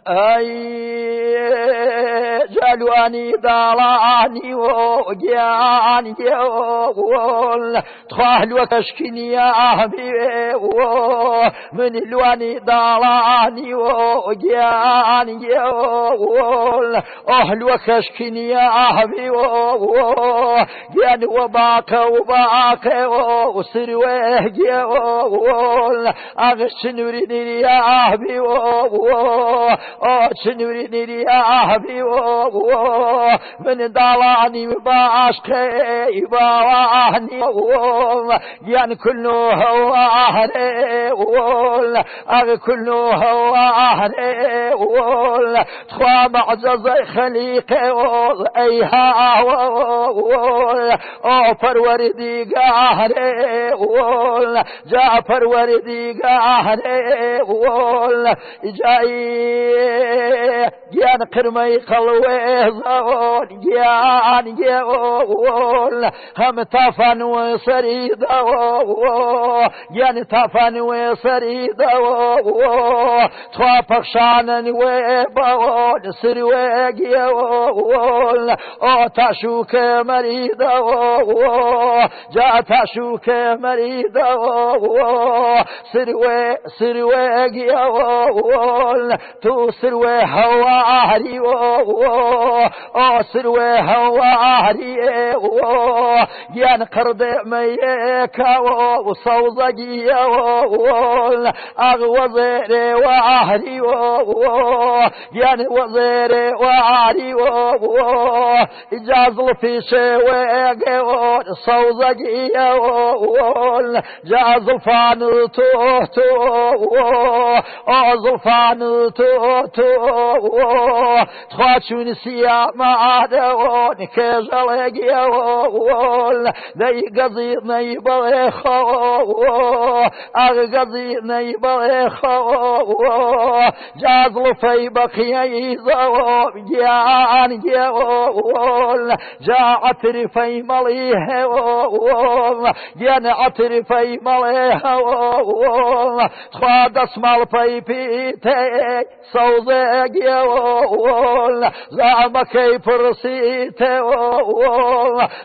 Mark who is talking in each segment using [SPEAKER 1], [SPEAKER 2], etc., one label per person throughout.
[SPEAKER 1] أي جلواني دالاني وجاني يقول تخال وكشكني يا حبيبي من الواني دالاني وجاني يقول أهل وكشكني يا حبيبي جاني وباك وسروه يقول أغشنوري يا حبيبي شنوريني يا حبيبي من دالاني باشكي باواني يعني كله هواني كله هواني تخوى معجز خليقي ايها فروردي قهري جاء فروردي قهري جاي جان قرمي قلوي زون جان يقول هم تفن وسريد جان تفن وسريد توافق شانن وبون سروي يقول تشوك مريد جاء تشوك مريد سروي يقول تو سروي هواري سروي هواري ين قرد ميكا وصوزقي وزيري وعري ين وزيري وعري جازل في شويق صوزقي جازل فانتو زلفان تخاتشون سيام عادون كجلق يقول ذي قضيب نيبغيخ قضيب نيبغيخ جازل في بقي يزوب جان يقول جا عطر في مليه جان عطر في مليه تخاد اسمال في بيتي صوزق يقول زعمك فرسيت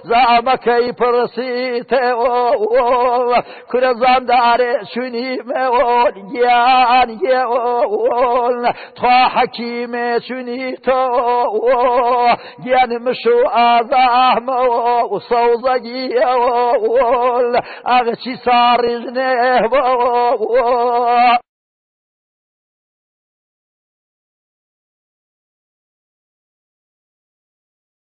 [SPEAKER 1] زعمك فرسيت كل زندار شني مول جان يقول تخا حكيم شني تو جان مشو آذام وصوزق يقول أغشي صار جنيه